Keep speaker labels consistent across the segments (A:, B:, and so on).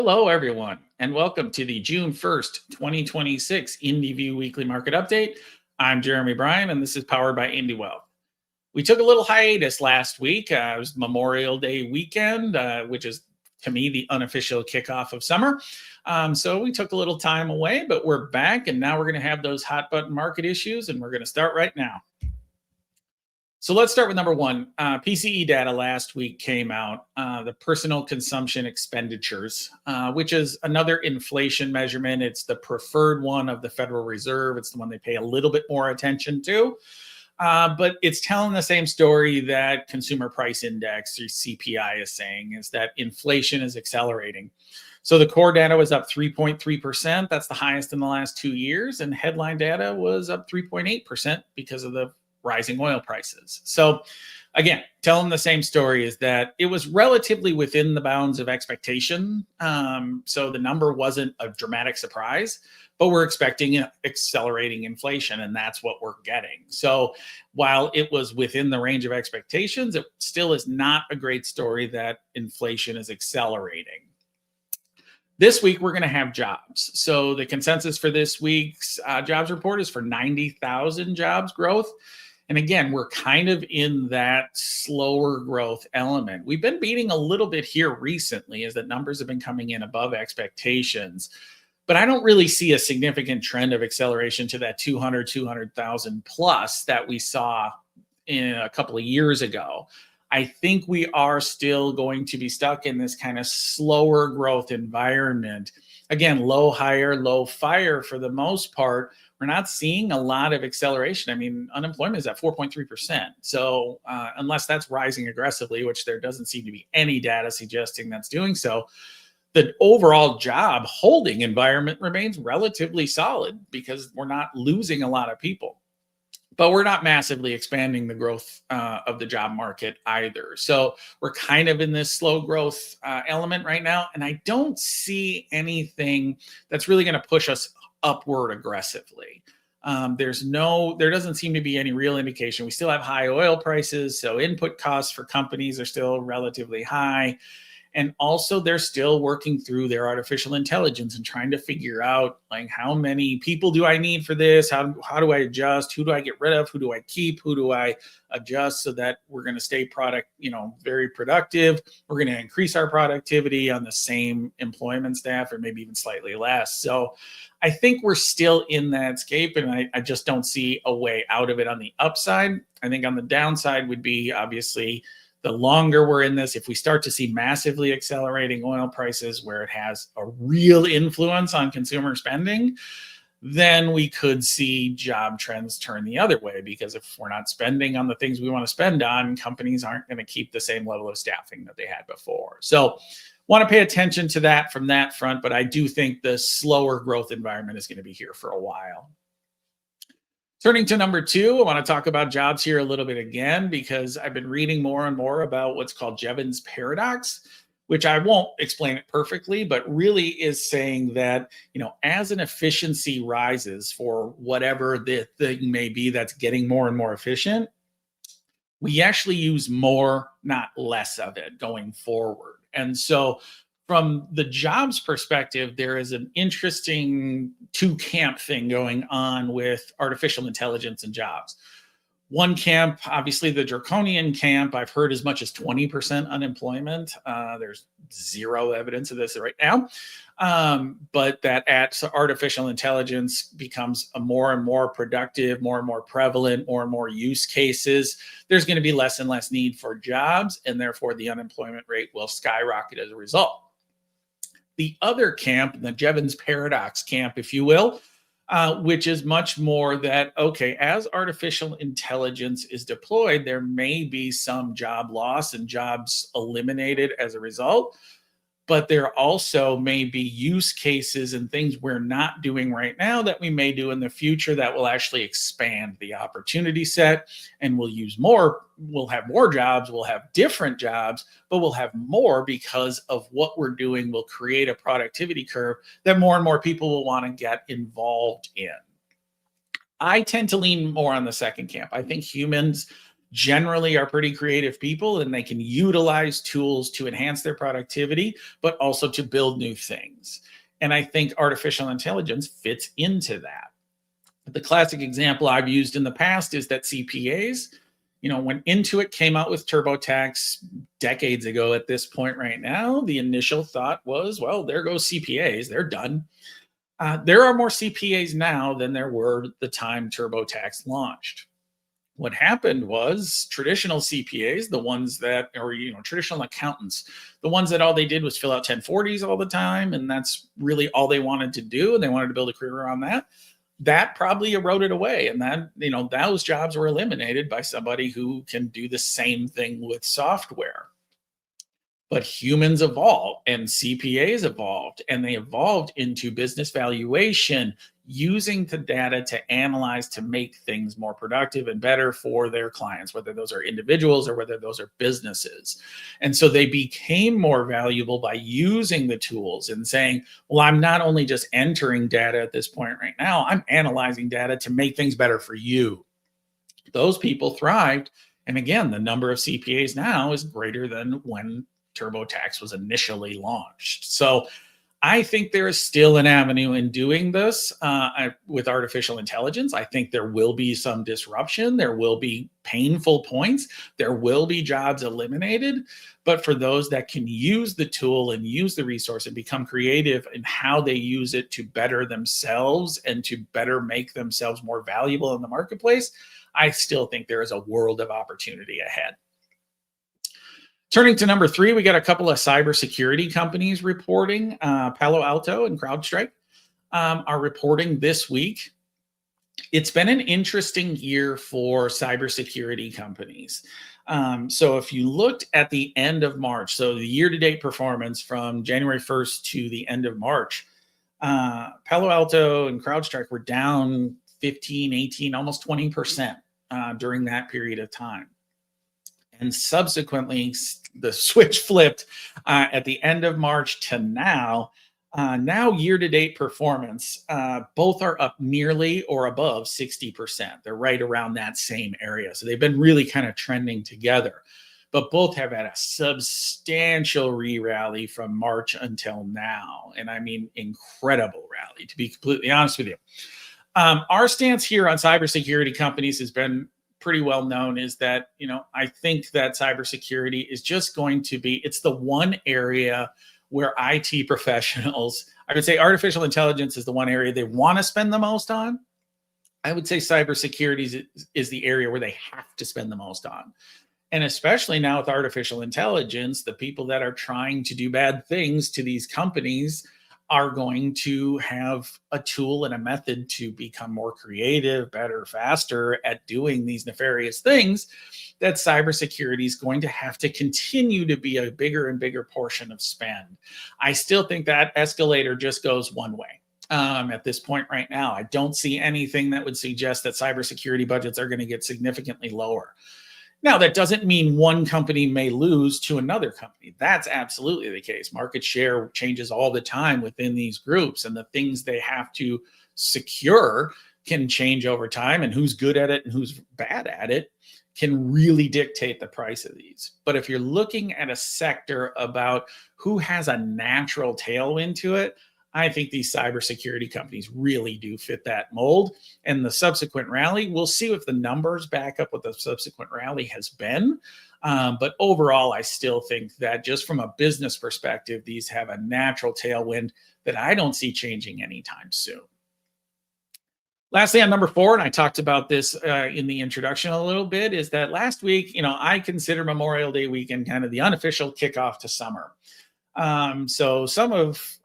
A: Hello, everyone, and welcome to the June 1st, 2026 IndiView Weekly Market Update. I'm Jeremy Bryan, and this is powered by IndiWealth. We took a little hiatus last week. It was Memorial Day weekend, which is, to me, the unofficial kickoff of summer. So we took a little time away, but we're back, and now we're going to have those hot button market issues, and we're going to start right now. So let's start with number one. PCE data last week came out, the personal consumption expenditures, which is another inflation measurement. It's the preferred one of the Federal Reserve. It's the one they pay a little bit more attention to. But it's telling the same story that Consumer Price Index, or CPI, is saying, is that inflation is accelerating. So the core data was up 3.3%. That's the highest in the last 2 years. And headline data was up 3.8% because of the rising oil prices. So again, telling the same story is that it was relatively within the bounds of expectation. So the number wasn't a dramatic surprise, but we're expecting accelerating inflation, and that's what we're getting. So while it was within the range of expectations, it still is not a great story that inflation is accelerating. This week, we're going to have jobs. So the consensus for this week's jobs report is for 90,000 jobs growth. And again, we're kind of in that slower growth element. We've been beating a little bit here recently as that numbers have been coming in above expectations. But I don't really see a significant trend of acceleration to that 200,000 plus that we saw in a couple of years ago. I think we are still going to be stuck in this kind of slower growth environment. Again, low hire, low fire for the most part. We're not seeing a lot of acceleration. I mean, unemployment is at 4.3%. So unless that's rising aggressively, which there doesn't seem to be any data suggesting that's doing so, the overall job holding environment remains relatively solid because we're not losing a lot of people. But we're not massively expanding the growth of the job market either. So we're kind of in this slow growth element right now. And I don't see anything that's really going to push us upward aggressively. There doesn't seem to be any real indication. We still have high oil prices. So input costs for companies are still relatively high. And also they're still working through their artificial intelligence and trying to figure out, like, how many people do I need for this? How do I adjust? Who do I get rid of? Who do I keep? Who do I adjust so that we're going to stay very productive? We're going to increase our productivity on the same employment staff or maybe even slightly less. So I think we're still in that scape, and I just don't see a way out of it on the upside. I think on the downside would be, obviously, the longer we're in this, if we start to see massively accelerating oil prices where it has a real influence on consumer spending, then we could see job trends turn the other way, because if we're not spending on the things we want to spend on, companies aren't going to keep the same level of staffing that they had before. So want to pay attention to that from that front, but I do think the slower growth environment is going to be here for a while. Turning to number two, I want to talk about jobs here a little bit again, because I've been reading more and more about what's called Jevon's paradox, which I won't explain it perfectly, but really is saying that, as an efficiency rises for whatever the thing may be that's getting more and more efficient, we actually use more, not less of it going forward. And so from the jobs perspective, there is an interesting two-camp thing going on with artificial intelligence and jobs. One camp, obviously the draconian camp, I've heard as much as 20% unemployment. There's zero evidence of this right now. But that as artificial intelligence becomes a more and more productive, more and more prevalent, more and more use cases, there's going to be less and less need for jobs, and therefore the unemployment rate will skyrocket as a result. The other camp, the Jevon's paradox camp, if you will, which is much more that, okay, as artificial intelligence is deployed, there may be some job loss and jobs eliminated as a result, but there also may be use cases and things we're not doing right now that we may do in the future that will actually expand the opportunity set, and we'll have more jobs, we'll have different jobs, but we'll have more because of what we're doing will create a productivity curve that more and more people will want to get involved in. I tend to lean more on the second camp. I think humans generally are pretty creative people, and they can utilize tools to enhance their productivity, but also to build new things. And I think artificial intelligence fits into that. The classic example I've used in the past is that CPAs, when Intuit came out with TurboTax decades ago at this point right now, the initial thought was, well, there goes CPAs, they're done. There are more CPAs now than there were the time TurboTax launched. What happened was traditional CPAs, the ones that, or traditional accountants, the ones that all they did was fill out 1040s all the time, and that's really all they wanted to do, and they wanted to build a career around that. That probably eroded away, and that those jobs were eliminated by somebody who can do the same thing with software. But humans evolved and CPAs evolved, and they evolved into business valuation, using the data to analyze to make things more productive and better for their clients, whether those are individuals or whether those are businesses. And so they became more valuable by using the tools and saying, well, I'm not only just entering data at this point right now, I'm analyzing data to make things better for you. Those people thrived. And again, the number of CPAs now is greater than when TurboTax was initially launched. So I think there is still an avenue in doing this with artificial intelligence. I think there will be some disruption. There will be painful points. There will be jobs eliminated. But for those that can use the tool and use the resource and become creative in how they use it to better themselves and to better make themselves more valuable in the marketplace, I still think there is a world of opportunity ahead. Turning to number 3, we got a couple of cybersecurity companies reporting. Palo Alto and CrowdStrike are reporting this week. It's been an interesting year for cybersecurity companies. So if you looked at the end of March, so the year-to-date performance from January 1st to the end of March, Palo Alto and CrowdStrike were down 15, 18, almost 20% during that period of time. And subsequently, the switch flipped at the end of March to now. Now, year-to-date performance, both are up nearly or above 60%. They're right around that same area. So they've been really kind of trending together. But both have had a substantial re-rally from March until now. And I mean, incredible rally, to be completely honest with you. Our stance here on cybersecurity companies has been pretty well known, is that, I think that cybersecurity is just going to be, it's the one area where IT professionals, I would say artificial intelligence is the one area they want to spend the most on. I would say cybersecurity is the area where they have to spend the most on. And especially now with artificial intelligence, the people that are trying to do bad things to these companies are going to have a tool and a method to become more creative, better, faster at doing these nefarious things, that cybersecurity is going to have to continue to be a bigger and bigger portion of spend. I still think that escalator just goes one way. At this point right now, I don't see anything that would suggest that cybersecurity budgets are going to get significantly lower. Now, that doesn't mean one company may lose to another company. That's absolutely the case. Market share changes all the time within these groups, and the things they have to secure can change over time, and who's good at it and who's bad at it can really dictate the price of these. But if you're looking at a sector about who has a natural tailwind to it, I think these cybersecurity companies really do fit that mold. And the subsequent rally, we'll see if the numbers back up what the subsequent rally has been. But overall, I still think that just from a business perspective, these have a natural tailwind that I don't see changing anytime soon. Lastly, on number 4, and I talked about this in the introduction a little bit, is that last week, I consider Memorial Day weekend kind of the unofficial kickoff to summer. So some of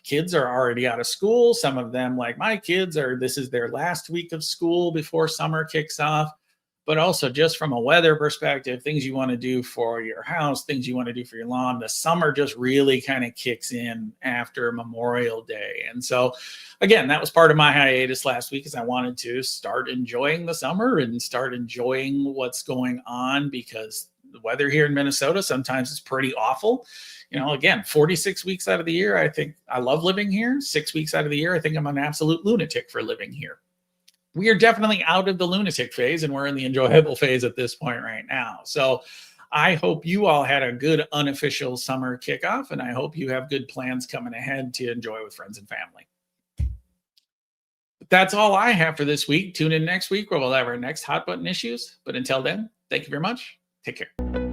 A: kids are already out of school. Some of them, like my kids, this is their last week of school before summer kicks off. But also just from a weather perspective, things you want to do for your house, things you want to do for your lawn, the summer just really kind of kicks in after Memorial Day. And so again, that was part of my hiatus last week, is I wanted to start enjoying the summer and start enjoying what's going on, because the weather here in Minnesota sometimes is pretty awful. Again, 46 weeks out of the year, I think I love living here. 6 weeks out of the year, I think I'm an absolute lunatic for living here. we are definitely out of the lunatic phase and we're in the enjoyable phase at this point right now. So I hope you all had a good unofficial summer kickoff, and I hope you have good plans coming ahead to enjoy with friends and family. But that's all I have for this week. Tune in next week where we'll have our next hot button issues. But until then, thank you very much. Take care.